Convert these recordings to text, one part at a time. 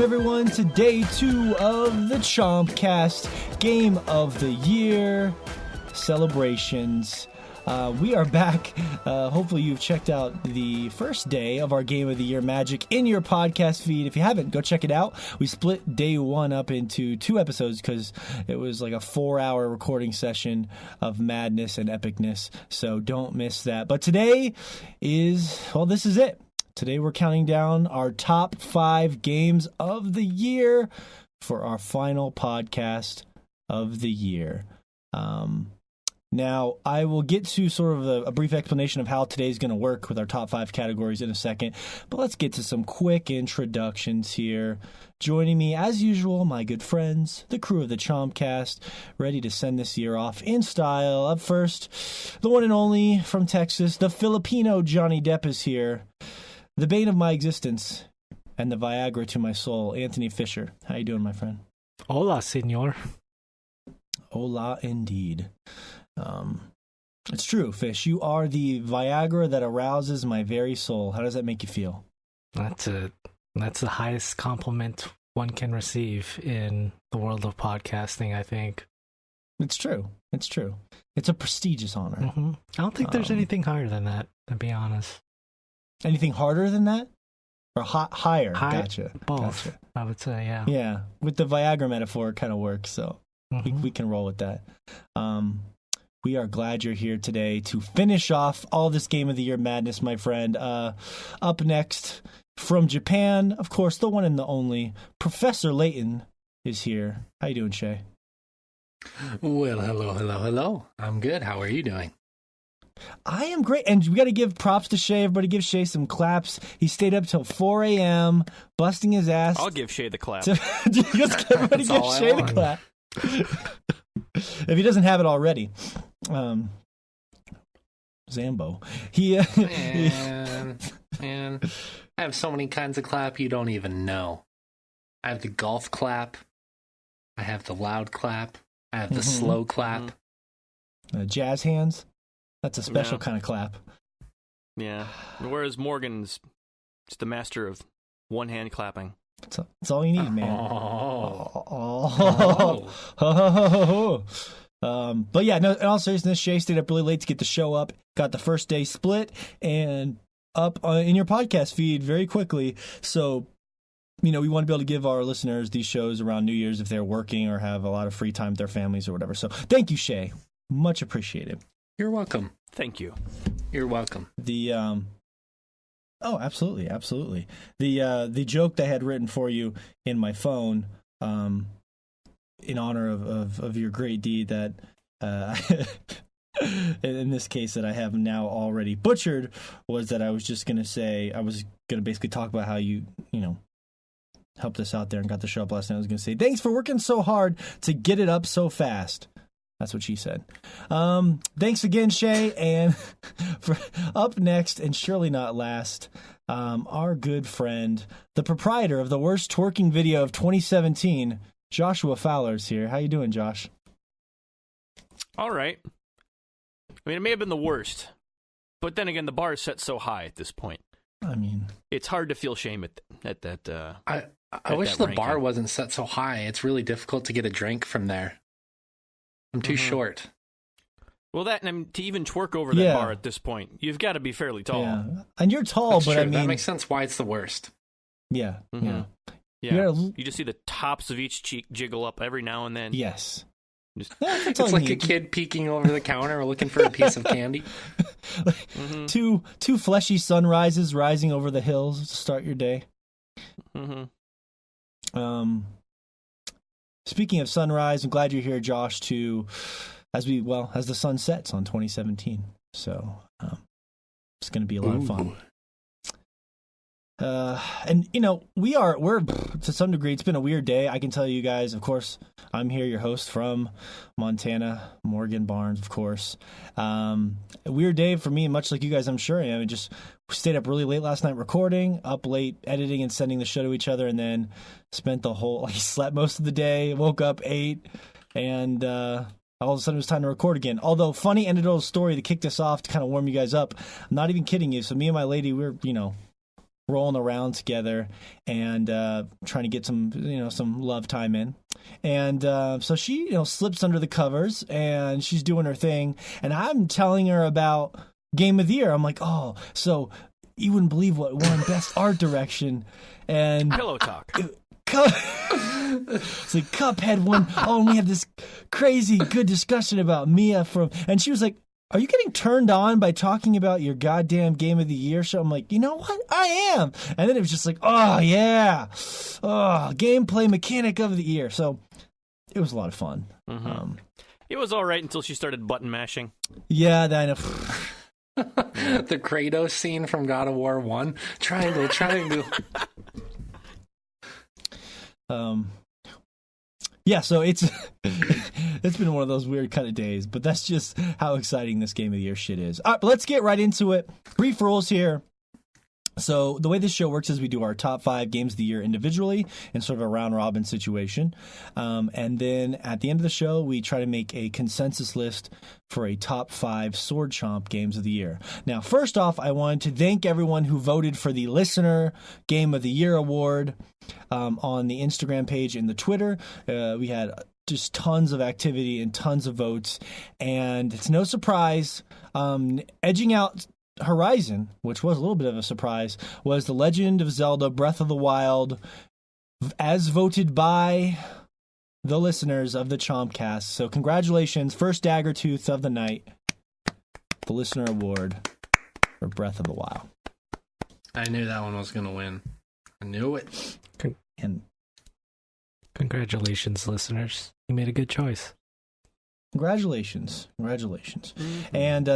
welcome everyone to day 2 of the Chompcast Game of the Year celebrations. We are back. Hopefully you've checked out the first day of our Game of the Year magic in your podcast feed. If you haven't, go check it out. We split day 1 up into 2 episodes because it was like a 4-hour recording session of madness and epicness. So don't miss that. But today is, well, this is it. Today we're counting down our top 5 games of the year for our final podcast of the year. Now, I will get to sort of a brief explanation of how today's going to work with our top 5 categories in a second, but let's get to some quick introductions here. Joining me, as usual, my good friends, the crew of the Chompcast, ready to send this year off in style. Up first, the one and only from Texas, the Filipino Johnny Depp is here. The bane of my existence and the Viagra to my soul, Anthony Fisher. How you doing, my friend? Hola, senor. Hola, indeed. It's true, Fish. You are the Viagra that arouses my very soul. How does that make you feel? That's the highest compliment one can receive in the world of podcasting, I think. It's true. It's true. It's a prestigious honor. Mm-hmm. I don't think there's anything higher than that, to be honest. Anything harder than that? Or higher? Gotcha. Both, gotcha. I would say, yeah. Yeah. With the Viagra metaphor, it kind of works, so we can roll with that. We are glad you're here today to finish off all this Game of the Year madness, my friend. Up next, from Japan, of course, the one and the only, Professor Layton is here. How you doing, Shea? Well, hello. I'm good. How are you doing? I am great, and we got to give props to Shea. Everybody give Shea some claps. He stayed up till 4 a.m., busting his ass. I'll give Shea the clap. Everybody give Shea the clap. If he doesn't have it already. Zambo. Man, I have so many kinds of clap you don't even know. I have the golf clap. I have the loud clap. I have the slow clap. Jazz hands. That's a special kind of clap. Yeah. Whereas Morgan's just the master of one-hand clapping. That's all you need, man. But yeah, no, in all seriousness, Shea stayed up really late to get the show up, got the first day split, and up in your podcast feed very quickly. So, you know, we want to be able to give our listeners these shows around New Year's if they're working or have a lot of free time with their families or whatever. So thank you, Shea. Much appreciated. You're welcome. Thank you. You're welcome. Oh, absolutely. The joke that I had written for you in my phone, in honor of your great deed that, in this case that I have now already butchered, was that I was just going to say, I was going to basically talk about how you helped us out there and got the show up last night. I was going to say, thanks for working so hard to get it up so fast. That's what she said. Thanks again, Shea. And for up next, and surely not last, our good friend, the proprietor of the worst twerking video of 2017, Joshua Fowler's here. How you doing, Josh? All right. I mean, it may have been the worst, but then again, the bar is set so high at this point. I mean, it's hard to feel shame at that. I wish the bar wasn't set so high. It's really difficult to get a drink from there. I'm too short. Well, to even twerk over that bar at this point, you've got to be fairly tall. Yeah. And you're tall, That's but true. I mean, that makes sense why it's the worst. Yeah. Yeah. You just see the tops of each cheek jiggle up every now and then. Yes. It's like a kid peeking over the counter looking for a piece of candy. Two fleshy sunrises rising over the hills to start your day. Speaking of sunrise, I'm glad you're here, Josh, as the sun sets on 2017. So it's going to be a lot of fun. And we're to some degree, it's been a weird day. I can tell you guys, of course, I'm here, your host from Montana, Morgan Barnes, of course. A weird day for me, much like you guys, I'm sure. I just stayed up really late last night recording, up late editing and sending the show to each other, and then spent slept most of the day, woke up 8, and all of a sudden it was time to record again. Although, funny anecdotal story that kicked us off to kind of warm you guys up. I'm not even kidding you. So me and my lady, we're rolling around together and trying to get some love time in. And so she slips under the covers and she's doing her thing. And I'm telling her about Game of the Year. I'm like, oh, so you wouldn't believe what won Best Art Direction. And Pillow talk. It's like Cuphead won. Oh, and we had this crazy good discussion about Mia and she was like, are you getting turned on by talking about your goddamn Game of the Year show? I'm like, you know what? I am. And then it was just like, oh, yeah. Oh, gameplay mechanic of the year. So it was a lot of fun. Mm-hmm. It was all right until she started button mashing. Yeah, that. The Kratos scene from God of War 1. Triangle, triangle. Yeah, so it's been one of those weird kind of days, but that's just how exciting this Game of the Year shit is. All right, but let's get right into it. Brief rules here. So the way this show works is we do our top 5 games of the year individually in sort of a round-robin situation. And then at the end of the show, we try to make a consensus list for a top 5 Swordchomp games of the year. Now, first off, I wanted to thank everyone who voted for the Listener Game of the Year award on the Instagram page and the Twitter. We had just tons of activity and tons of votes. And it's no surprise, edging out Horizon, which was a little bit of a surprise, was The Legend of Zelda Breath of the Wild, as voted by the listeners of the Chompcast. So congratulations, first dagger tooth of the night, the Listener Award for Breath of the Wild. I knew that one was going to win. I knew it. And congratulations, listeners. You made a good choice. Congratulations. Mm-hmm. And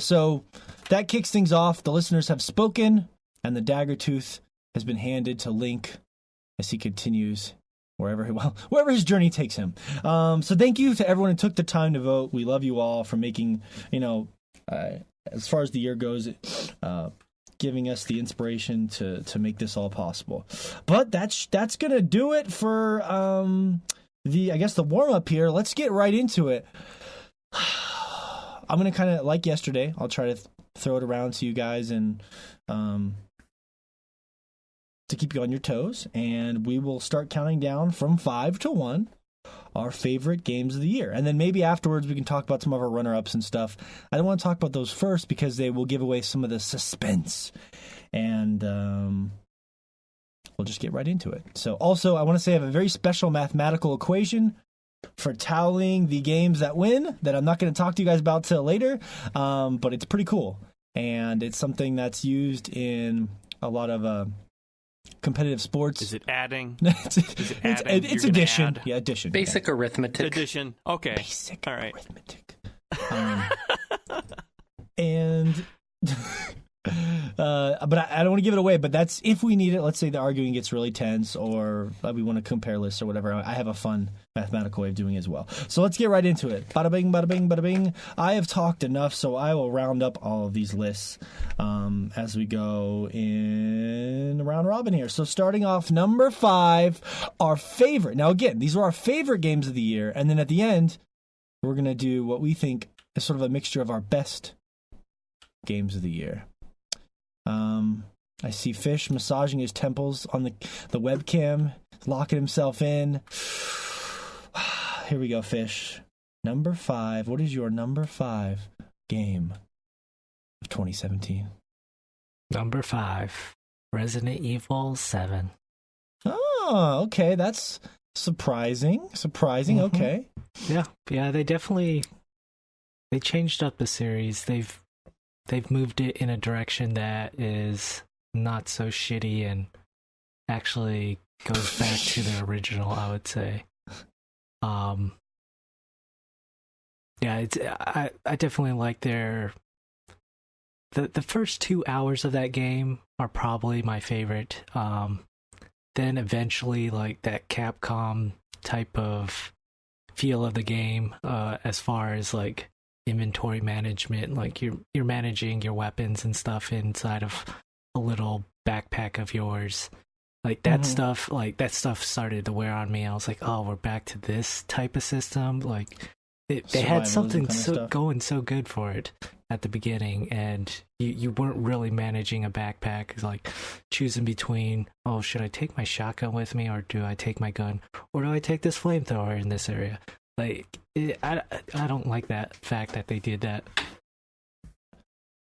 so that kicks things off. The listeners have spoken, and the dagger tooth has been handed to Link as he continues wherever his journey takes him. So thank you to everyone who took the time to vote. We love you all for making, as far as the year goes, giving us the inspiration to make this all possible. But that's gonna do it for the warm up here. Let's get right into it. I'm gonna kind of, like yesterday, I'll try to throw it around to you guys and to keep you on your toes, and we will start counting down from 5 to 1 our favorite games of the year. And then maybe afterwards we can talk about some of our runner-ups and stuff. I don't want to talk about those first because they will give away some of the suspense. And we'll just get right into it. So also, I want to say I have a very special mathematical equation for toweling the games that win that I'm not going to talk to you guys about till later, but it's pretty cool. And it's something that's used in a lot of competitive sports. Is it adding? It's addition. Add? Yeah, addition. Basic arithmetic. Addition. Okay. Basic All right. arithmetic. And but I don't want to give it away, but that's if we need it. Let's say the arguing gets really tense or we want to compare lists or whatever. I have a fun mathematical way of doing it as well. So let's get right into it. Bada bing, bada bing, bada bing. I have talked enough, so I will round up all of these lists as we go in round robin here. So starting off, number 5, our favorite. Now again, these are our favorite games of the year, and then at the end, we're going to do what we think is sort of a mixture of our best games of the year. I see Fish massaging his temples on the webcam, locking himself in. Here we go, Fish. Number 5. What is your number 5 game of 2017? Number 5, Resident Evil 7. Oh, okay. That's surprising. Mm-hmm. Okay. Yeah. They changed up the series. They've moved it in a direction that is not so shitty and actually goes back to the original, I would say. I definitely like the first 2 hours of that game are probably my favorite. Then eventually, like, that Capcom type of feel of the game, as far as like inventory management, like you're managing your weapons and stuff inside of a little backpack of yours, like that stuff started to wear on me. I was like, oh, we're back to this type of system. Like they had something kind of stuff. going so good for it at the beginning, and you weren't really managing a backpack. It's like choosing between, oh, should I take my shotgun with me, or do I take my gun, or do I take this flamethrower in this area? Like, I don't like that fact that they did that.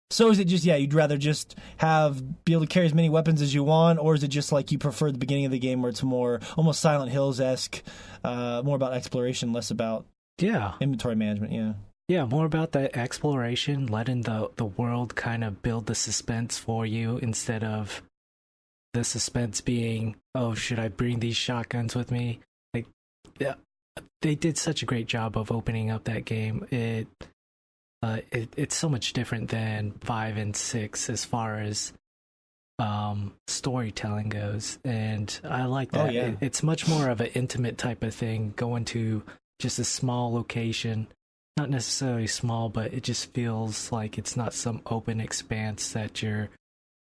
So is it just, you'd rather just be able to carry as many weapons as you want, or is it just like you prefer the beginning of the game where it's more almost Silent Hills-esque, more about exploration, less about inventory management? Yeah, more about the exploration, letting the world kind of build the suspense for you instead of the suspense being, oh, should I bring these shotguns with me? Like, yeah, they did such a great job of opening up that game. It's so much different than 5 and 6 as far as storytelling goes, and I like that. Oh, yeah. It's much more of an intimate type of thing, going to just a small location. Not necessarily small, but it just feels like it's not some open expanse that you're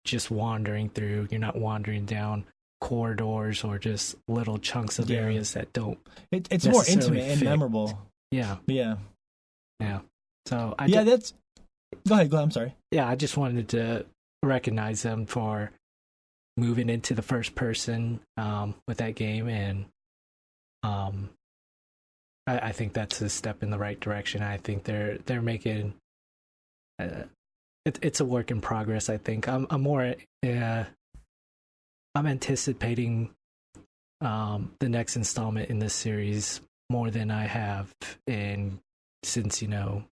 just wandering through. You're not wandering down corridors or just little chunks of areas that don't. It's more intimate and memorable. Yeah. So that's. Go ahead. I'm sorry. Yeah, I just wanted to recognize them for moving into the first person with that game, and I think that's a step in the right direction. I think they're making it's a work in progress. I think I'm anticipating the next installment in this series more than I have since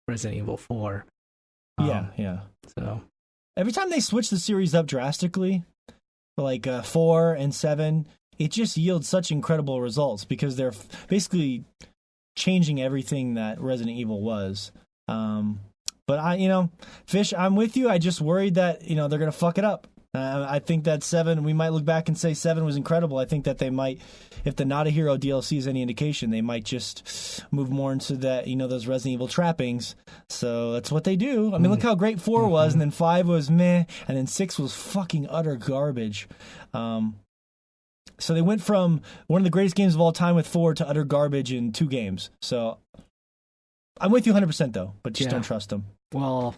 Resident Evil 4. Yeah. So every time they switch the series up drastically, like 4 and 7, it just yields such incredible results because they're basically changing everything that Resident Evil was. But Fish, I'm with you. I just worried that, they're going to fuck it up. I think that 7, we might look back and say 7 was incredible. I think that they might, if the Not a Hero DLC is any indication, they might just move more into that, those Resident Evil trappings. So that's what they do. I mean, look how great 4 was, and then 5 was meh, and then 6 was fucking utter garbage. So they went from one of the greatest games of all time with 4 to utter garbage in 2 games. So I'm with you 100% though, but just don't trust them. Well,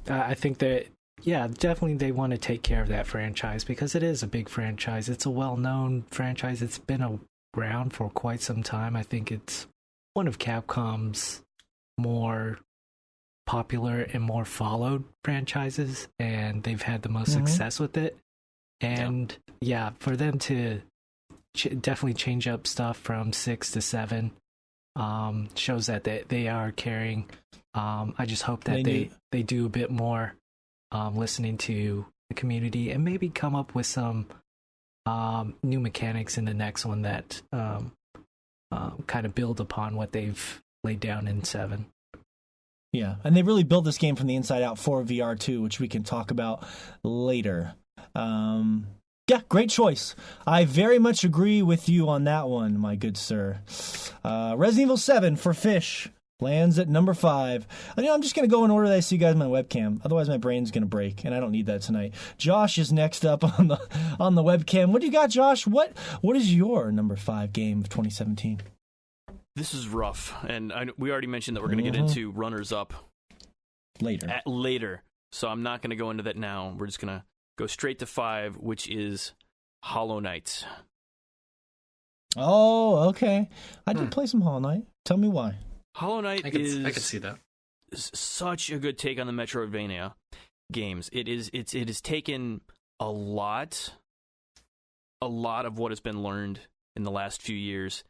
I think that, definitely they want to take care of that franchise because it is a big franchise. It's a well-known franchise. It's been around for quite some time. I think it's one of Capcom's more popular and more followed franchises, and they've had the most success with it. And for them to definitely change up stuff from 6 to 7 shows that they are caring. I just hope that they do a bit more listening to the community and maybe come up with some new mechanics in the next one that kind of build upon what they've laid down in 7. Yeah, and they really built this game from the inside out for VR too, which we can talk about later. Great choice. I very much agree with you on that one, my good sir. Resident Evil 7 for Fish lands at number 5. I'm just going to go in order that I see you guys on my webcam. Otherwise, my brain's going to break, and I don't need that tonight. Josh is next up on the webcam. What do you got, Josh? What is your number 5 game of 2017? This is rough, and we already mentioned that we're going to get into runners-up later. So I'm not going to go into that now. We're just going to go straight to 5, which is Hollow Knight. Oh, okay. I did play some Hollow Knight. Tell me why. Hollow Knight I could see that. Such a good take on the Metroidvania games. It has taken a lot of what has been learned in the last few years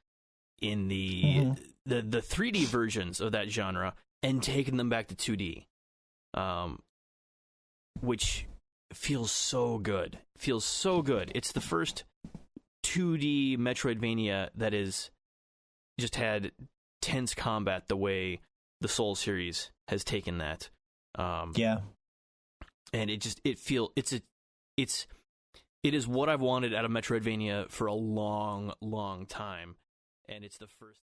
in the 3D versions of that genre and taken them back to 2D, which feels so good. It's the first 2D Metroidvania that is just had tense combat the way the Soul series has taken that. And it is what I've wanted out of Metroidvania for a long, long time. And it's the first